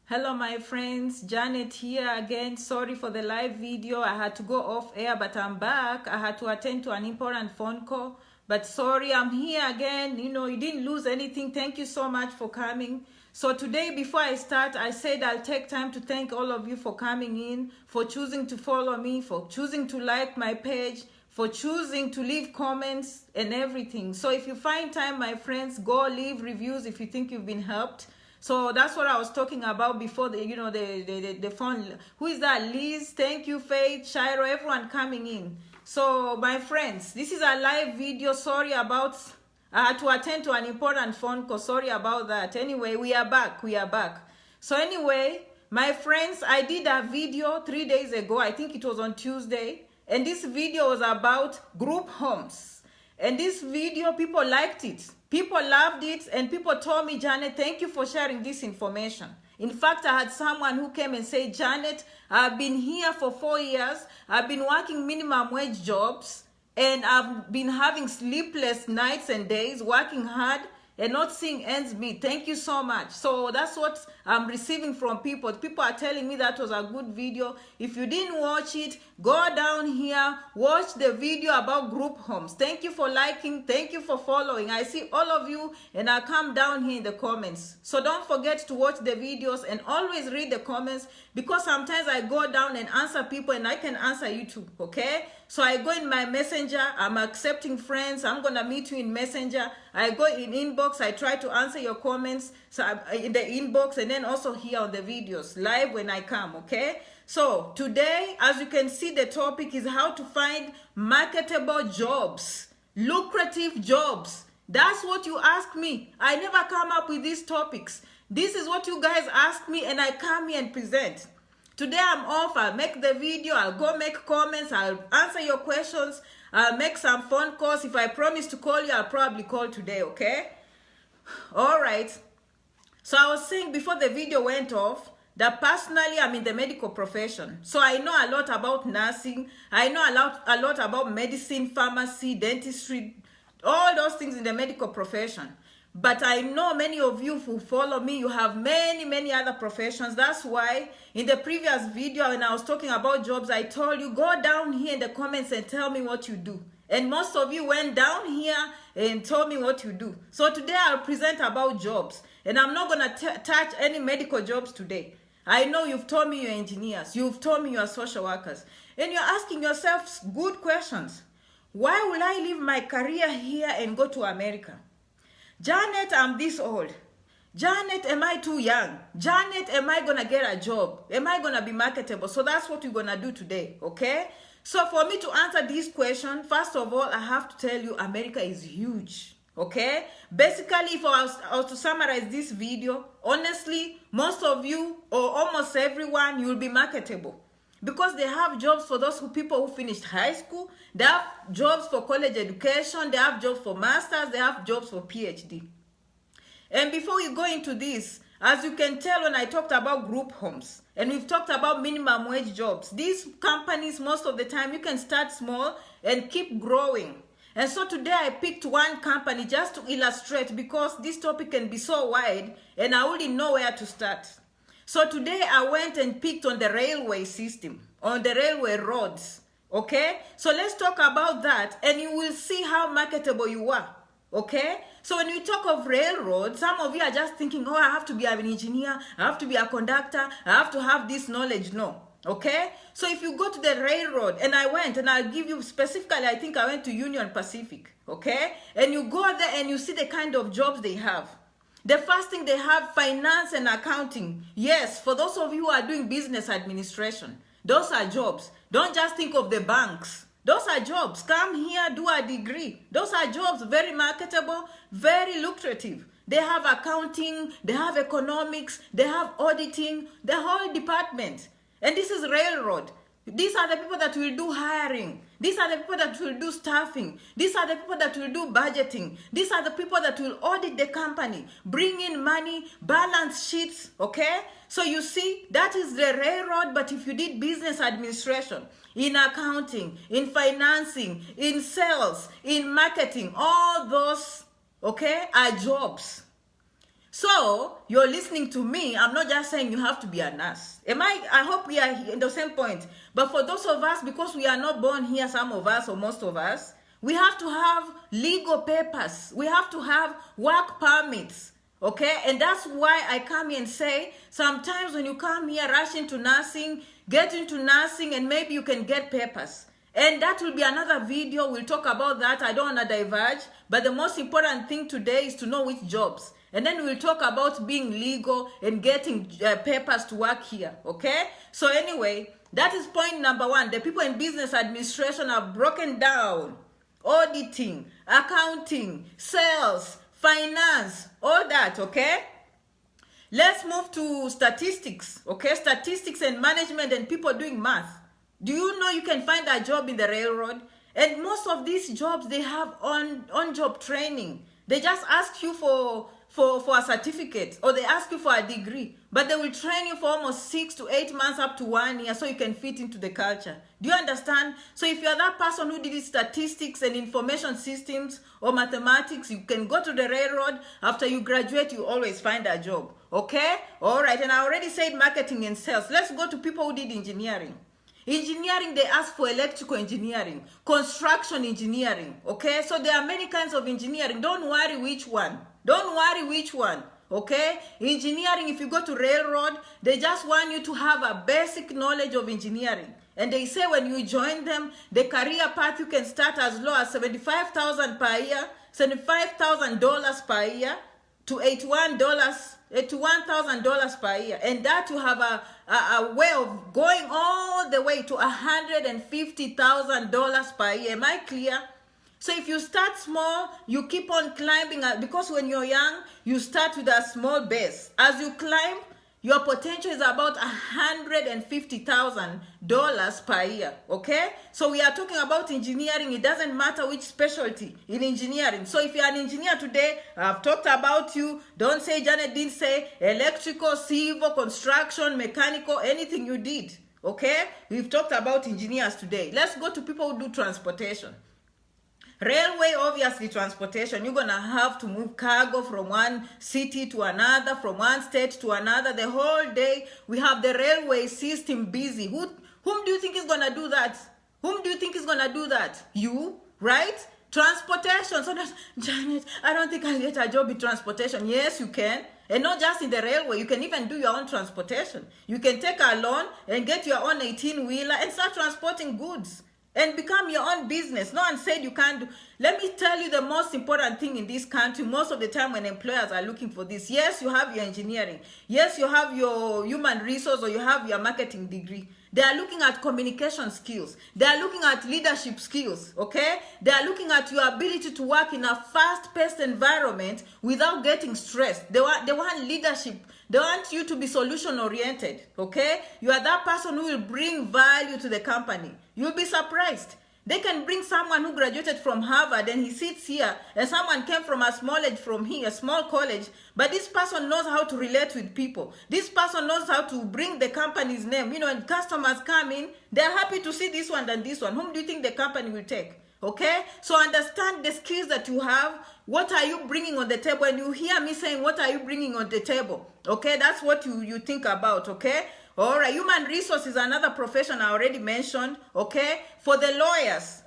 Hello my friends, Janet here again. Sorry for the live video. I had to go off air, but I'm back. I had to attend to an important phone call, but sorry, I'm here again. You didn't lose anything. Thank you so much for coming. So today, before I start, I said I'll take time to thank all of you for coming in, for choosing to follow me, for choosing to like my page, for choosing to leave comments and everything. So if you find time, my friends, go leave reviews if you think you've been helped. So that's what I was talking about before the phone. Who is that? Liz, thank you, Faith, Shiro, everyone coming in. So my friends, this is a live video. Sorry about, I had to attend to an important phone call. Sorry about that. Anyway, we are back. So anyway, my friends, I did a video 3 days ago. I think it was on Tuesday. And this video was about group homes. And this video, people liked it. People loved it, and people told me, Janet, thank you for sharing this information. In fact, I had someone who came and said, Janet, I've been here for 4 years. I've been working minimum wage jobs, and I've been having sleepless nights and days, working hard, and not seeing ends meet. Thank you so much. So that's what I'm receiving from people. People are telling me that was a good video. If you didn't watch it, go down here, watch the video about group homes. Thank you for liking. Thank you for following. I see all of you, and I'll come down here in the comments. So don't forget to watch the videos and always read the comments, because sometimes I go down and answer people, and I can answer you too, okay? So I go in my messenger, I'm accepting friends, I'm gonna meet you in messenger. I go in inbox, I try to answer your comments in the inbox, and then also here on the videos, live when I come, okay? So today, as you can see, the topic is how to find marketable jobs, lucrative jobs. That's what you ask me. I never come up with these topics. This is what you guys ask me, and I come here and present. Today I'm off. I'll make the video. I'll go make comments. I'll answer your questions. I'll make some phone calls. If I promise to call you, I'll probably call today, okay? All right. So I was saying before the video went off that personally I'm in the medical profession. So I know a lot about nursing. I know a lot about medicine, pharmacy, dentistry, all those things in the medical profession. But I know many of you who follow me, you have many other professions. That's why in the previous video when I was talking about jobs, I told you, go down here in the comments and tell me what you do. And most of you went down here and told me what you do. So today I'll present about jobs. And I'm not going to touch any medical jobs today. I know you've told me you're engineers. You've told me you're social workers. And you're asking yourselves good questions. Why will I leave my career here and go to America? Janet, I'm this old. Janet, am I too young? Janet, am I going to get a job? Am I going to be marketable? So that's what we're going to do today, okay? So for me to answer this question, first of all, I have to tell you America is huge, okay? Basically, if I was to summarize this video, honestly, most of you or almost everyone, you will be marketable. Because they have jobs for those people who finished high school, they have jobs for college education, they have jobs for masters, they have jobs for PhD. And before we go into this, as you can tell when I talked about group homes, and we've talked about minimum wage jobs, these companies, most of the time, you can start small and keep growing. And so today I picked one company just to illustrate, because this topic can be so wide, and I wouldn't know where to start. So today I went and picked on the railway system, on the railway roads, okay? So let's talk about that, and you will see how marketable you are, okay? So when we talk of railroads, some of you are just thinking, oh, I have to be an engineer, I have to be a conductor, I have to have this knowledge. No, okay? So if you go to the railroad, and I went, and I'll give you specifically, I think I went to Union Pacific, okay? And you go there and you see the kind of jobs they have. The first thing they have, finance and accounting. Yes, for those of you who are doing business administration, those are jobs. Don't just think of the banks. Those are jobs. Come here, do a degree. Those are jobs, very marketable, very lucrative. They have accounting, they have economics, they have auditing, the whole department. And this is railroad. These are the people that will do hiring. These are the people that will do staffing. These are the people that will do budgeting. These are the people that will audit the company, bring in money, balance sheets, okay? So you see, that is the railroad, but if you did business administration, in accounting, in financing, in sales, in marketing, all those, okay, are jobs. So you're listening to me. I'm not just saying you have to be a nurse. I hope we are in the same point. But for those of us, because we are not born here, some of us or most of us, we have to have legal papers. We have to have work permits. Okay? And that's why I come here and say, sometimes when you come here, rush into nursing, get into nursing, and maybe you can get papers. And that will be another video. We'll talk about that. I don't want to diverge. But the most important thing today is to know which jobs. And then we'll talk about being legal and getting papers to work here. Okay? So anyway, that is point number one. The people in business administration are broken down. Auditing, accounting, sales, finance, all that. Okay? Let's move to statistics. Okay? Statistics and management and people doing math. Do you know you can find a job in the railroad? And most of these jobs, they have on-job training. They just ask you for a certificate, or they ask you for a degree. But they will train you for almost 6 to 8 months up to 1 year so you can fit into the culture. Do you understand? So if you're that person who did statistics and information systems or mathematics, you can go to the railroad. After you graduate, you always find a job. Okay? All right. And I already said marketing and sales. Let's go to people who did engineering. Engineering, they ask for electrical engineering, construction engineering, okay? So there are many kinds of engineering. Don't worry which one. Don't worry which one, okay? Engineering, if you go to railroad, they just want you to have a basic knowledge of engineering. And they say when you join them, the career path, you can start as low as $75,000 per year, $75,000 per year, to $81,000 per year, and that you have a way of going all the way to $150,000 per year. Am I clear? So if you start small, you keep on climbing, because when you're young, you start with a small base. As you climb, your potential is about $150,000 per year, okay? So we are talking about engineering. It doesn't matter which specialty in engineering. So if you're an engineer today, I've talked about you. Don't say Janet didn't say electrical, civil, construction, mechanical, anything you did, okay? We've talked about engineers today. Let's go to people who do transportation. Railway, obviously transportation. You're going to have to move cargo from one city to another, from one state to another. The whole day, we have the railway system busy. Whom do you think is going to do that? Whom do you think is going to do that? You, right? Transportation. So that's, Janet, I don't think I'll get a job in transportation. Yes, you can. And not just in the railway. You can even do your own transportation. You can take a loan and get your own 18-wheeler and start transporting goods. And become your own business. No one said you can't do. Let me tell you the most important thing in this country, most of the time when employers are looking for this. Yes, you have your engineering. Yes, you have your human resource, or you have your marketing degree. They are looking at communication skills. They are looking at leadership skills, okay? They are looking at your ability to work in a fast-paced environment without getting stressed. They want leadership. They want you to be solution-oriented, okay? You are that person who will bring value to the company. You'll be surprised. They can bring someone who graduated from Harvard and he sits here, and someone came from a small college, but this person knows how to relate with people. This person knows how to bring the company's name. You know, when customers come in, they're happy to see this one than this one. Whom do you think the company will take? Okay? So understand the skills that you have. What are you bringing on the table? And you hear me saying, what are you bringing on the table? Okay? That's what you think about, okay? All right, human resource is another profession I already mentioned, okay? For the lawyers,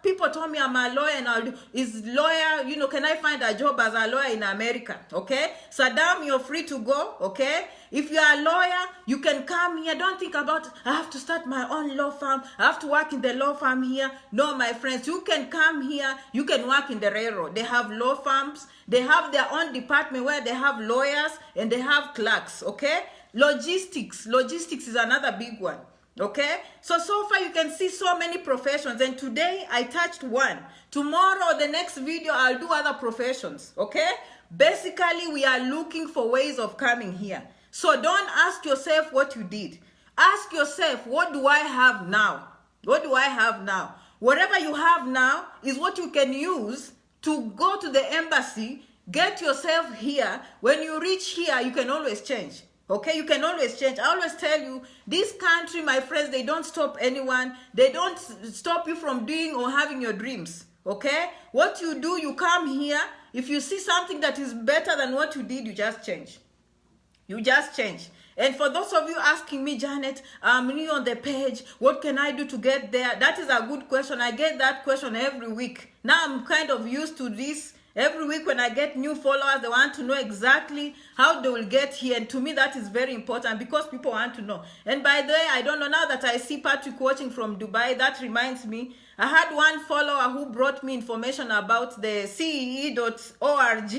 people told me I'm a lawyer, and can I find a job as a lawyer in America, okay? Saddam, you're free to go, okay? If you're a lawyer, you can come here. Don't think about, I have to start my own law firm. I have to work in the law firm here. No, my friends, you can come here. You can work in the railroad. They have law firms. They have their own department where they have lawyers and they have clerks, okay? Logistics is another big one, okay? So far you can see so many professions, and today I touched one. Tomorrow, the next video, I'll do other professions, okay? Basically, we are looking for ways of coming here. So don't ask yourself what you did. Ask yourself, what do I have now? What do I have now? Whatever you have now is what you can use to go to the embassy, get yourself here. When you reach here, you can always change. Okay, you can always change. I always tell you, this country, my friends, they don't stop anyone. They don't stop you from doing or having your dreams. Okay, what you do, you come here, If you see something that is better than what you did, you just change. You just change. And for those of you asking me, Janet, I'm new on the page, what can I do to get there? That is a good question. I get that question every week. Now I'm kind of used to this. Every week when I get new followers, they want to know exactly how they will get here. And to me, that is very important because people want to know. And by the way, I don't know, now that I see Patrick watching from Dubai, that reminds me, I had one follower who brought me information about the CEE.org.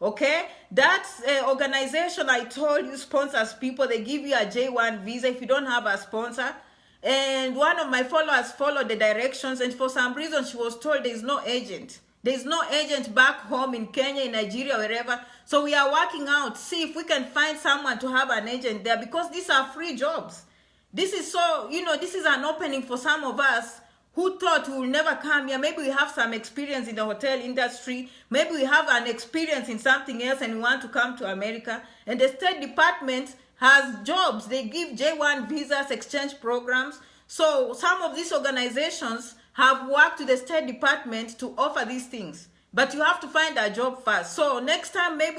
Okay, that's organization I told you sponsors people. They give you a J1 visa if you don't have a sponsor. And one of my followers followed the directions, and for some reason she was told there is no agent. There is no agent back home in Kenya, in Nigeria, wherever. So we are working out, see if we can find someone to have an agent there, because these are free jobs. This is so, this is an opening for some of us who thought we will never come here. Maybe we have some experience in the hotel industry. Maybe we have an experience in something else and we want to come to America. And the State Department has jobs. They give J1 visas, exchange programs. So some of these organizations have worked with the State Department to offer these things. But you have to find a job first. So next time maybe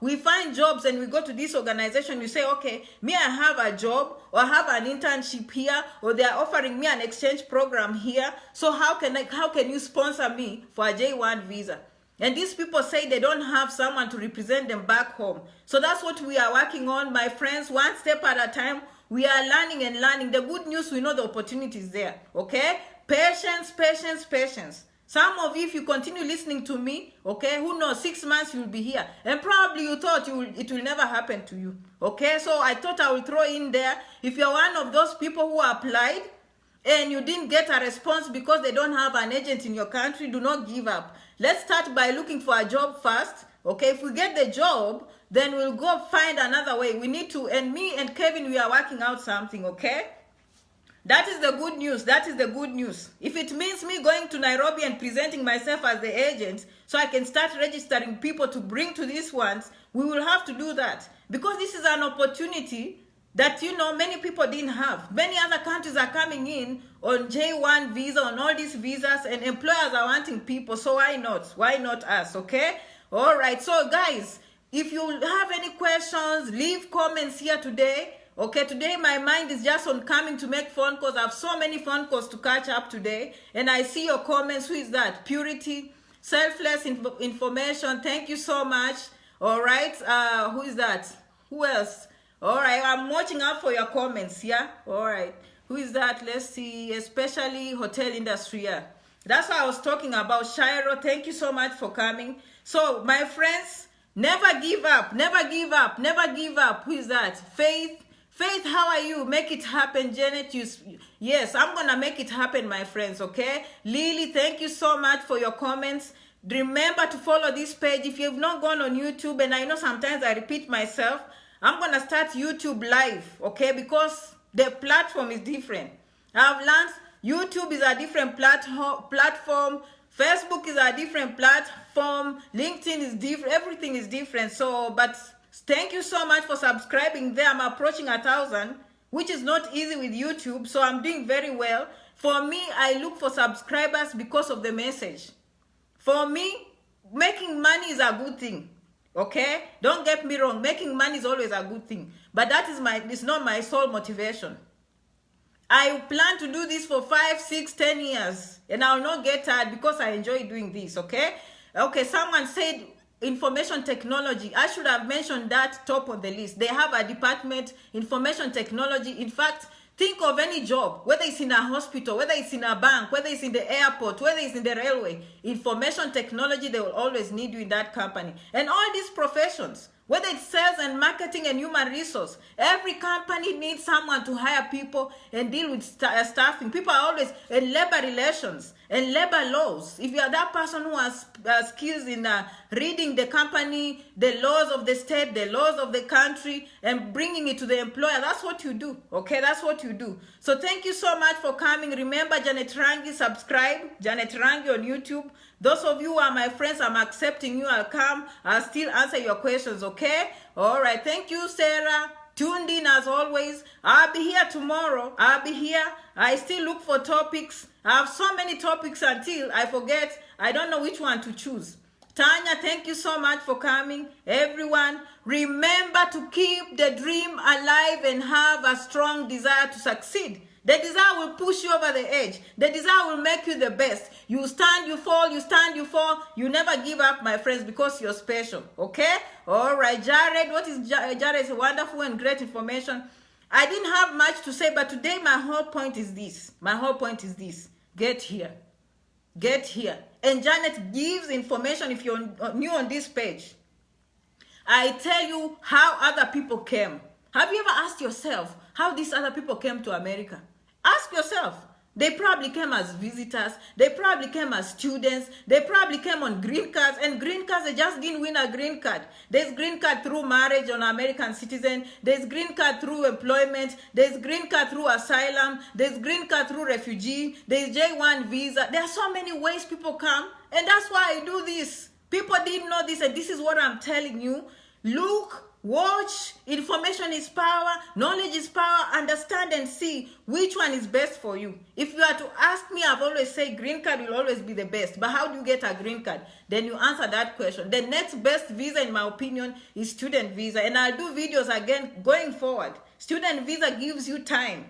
we find jobs and we go to this organization, we say, okay, me, I have a job or I have an internship here, or they are offering me an exchange program here. So how can you sponsor me for a J1 visa? And these people say they don't have someone to represent them back home. So that's what we are working on, my friends, one step at a time. We are learning and learning. The good news, we know the opportunity is there, okay? Patience, patience, patience. Some of you, if you continue listening to me, okay, who knows, 6 months you'll be here. And probably you thought it will never happen to you, okay? So I thought I will throw in there, if you're one of those people who applied and you didn't get a response because they don't have an agent in your country, do not give up. Let's start by looking for a job first, okay? If we get the job, then we'll go find another way. We need to, and me and Kevin, we are working out something, okay? That is the good news. That is the good news. If it means me going to Nairobi and presenting myself as the agent so I can start registering people to bring to these ones, we will have to do that. Because this is an opportunity that, many people didn't have. Many other countries are coming in on J1 visa, on all these visas, and employers are wanting people. So why not? Why not us, okay? All right. So guys, if you have any questions, leave comments here today. Okay, today my mind is just on coming to make phone calls. I have so many phone calls to catch up today. And I see your comments. Who is that? Purity, selfless information. Thank you so much. All right. Who is that? Who else? All right. I'm watching out for your comments. Yeah. All right. Who is that? Let's see. Especially hotel industry. Yeah. That's what I was talking about. Shiro, thank you so much for coming. So, my friends, never give up. Never give up. Never give up. Who is that? Faith. Faith, how are you? Make it happen. Janet, yes, I'm going to make it happen, my friends, okay? Lily, thank you so much for your comments. Remember to follow this page. If you've not gone on YouTube, and I know sometimes I repeat myself, I'm going to start YouTube live, okay? Because the platform is different. I've learned YouTube is a different platform. Facebook is a different platform. LinkedIn is different. Everything is different. So, but thank you so much for subscribing there. I'm approaching 1,000, which is not easy with YouTube. So I'm doing very well. For me, I look for subscribers because of the message. For me, making money is a good thing. Okay? Don't get me wrong. Making money is always a good thing. But that is it's not my sole motivation. I plan to do this for 5, 6, 10 years. And I'll not get tired because I enjoy doing this. Okay? Okay, someone said information technology. I should have mentioned that top of the list. They have a department, information technology. In fact, think of any job, whether it's in a hospital, whether it's in a bank, whether it's in the airport, whether it's in the railway. Information technology, they will always need you in that company. And all these professions, whether it's sales and marketing and human resource, every company needs someone to hire people and deal with staffing. People are always in labor relations and labor laws. If you are that person who has skills in reading the company, the laws of the state, the laws of the country, and bringing it to the employer, that's what you do. Okay, that's what you do. So thank you so much for coming. Remember, Janet Rangi, subscribe. Janet Rangi on YouTube. Those of you who are my friends, I'm accepting you. I'll come. I'll still answer your questions, okay? All right. Thank you, Sarah. Tuned in as always. I'll be here tomorrow. I'll be here. I still look for topics. I have so many topics until I forget. I don't know which one to choose. Tanya, thank you so much for coming. Everyone, remember to keep the dream alive and have a strong desire to succeed. The desire will push you over the edge. The desire will make you the best. You stand, you fall, you stand, you fall. You never give up, my friends, because you're special. Okay? All right, Jared. What is Jared? It's wonderful and great information. I didn't have much to say, but today my whole point is this. My whole point is this. Get here. Get here. And Janet gives information if you're new on this page. I tell you how other people came. Have you ever asked yourself how these other people came to America? Ask yourself. They probably came as visitors. They probably came as students. They probably came on green cards. And green cards, they just didn't win a green card. There's green card through marriage on American citizen. There's green card through employment. There's green card through asylum. There's green card through refugee. There's J1 visa. There are so many ways people come. And that's why I do this. People didn't know this, and this is what I'm telling you. Look. Watch. Information is power. Knowledge is power. Understand and see which one is best for you. If you are to ask me, I've always said green card will always be the best. But how do you get a green card? Then you answer that question. The next best visa, in my opinion, is student visa. And I'll do videos again going forward. Student visa gives you time.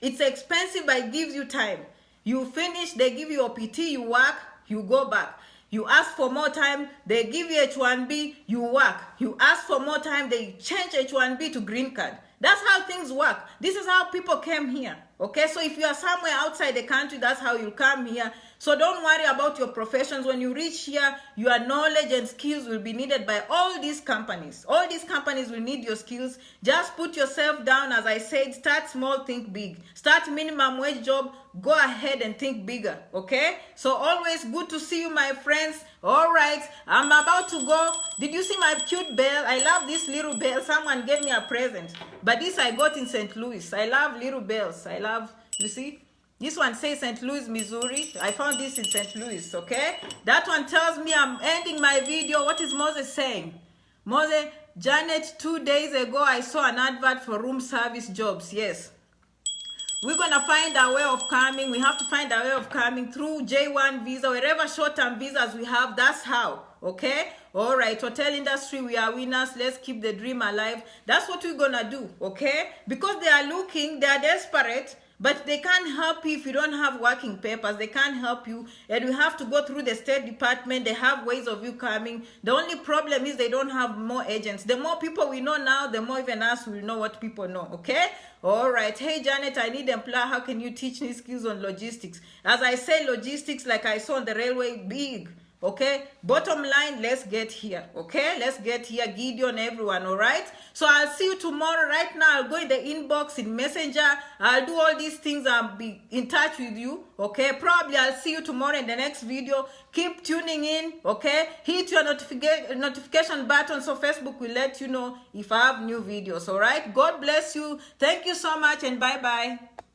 It's expensive, but it gives you time. You finish, they give you a PT, you work, you go back. You ask for more time, they give you H1B, you work. You ask for more time, they change H1B to green card. That's how things work. This is how people came here. Okay, so if you are somewhere outside the country, that's how you come here. So don't worry about your professions. When you reach here, your knowledge and skills will be needed by all these companies. All these companies will need your skills. Just put yourself down. As I said, start small, think big. Start minimum wage job. Go ahead and think bigger. Okay? So always good to see you, my friends. All right, I'm about to go. Did you see my cute bell? I love this little bell. Someone gave me a present. But this I got in St. Louis. I love little bells. I love, you see? This one says St. Louis, Missouri. I found this in St. Louis, okay? That one tells me I'm ending my video. What is Moses saying? Moses, Janet, 2 days ago, I saw an advert for room service jobs. Yes. We're going to find a way of coming. We have to find a way of coming through J1 visa, wherever short-term visas we have, that's how, okay? All right, hotel industry, we are winners. Let's keep the dream alive. That's what we're going to do, okay? Because they are looking, they are desperate, but they can't help you if you don't have working papers. They can't help you. And we have to go through the State Department. They have ways of you coming. The only problem is they don't have more agents. The more people we know now, the more even us will know what people know, okay? All right. Hey, Janet, I need employer. How can you teach me skills on logistics? As I say, logistics, like I saw on the railway, big. Okay, bottom line, let's get here. Okay, let's get here. Gideon, everyone. All right, so I'll see you tomorrow. Right now, I'll go in the inbox in Messenger. I'll do all these things. I'll be in touch with you. Okay, probably I'll see you tomorrow in the next video. Keep tuning in. Okay, hit your notification button so Facebook will let you know if I have new videos. All right, God bless you. Thank you so much, and bye bye.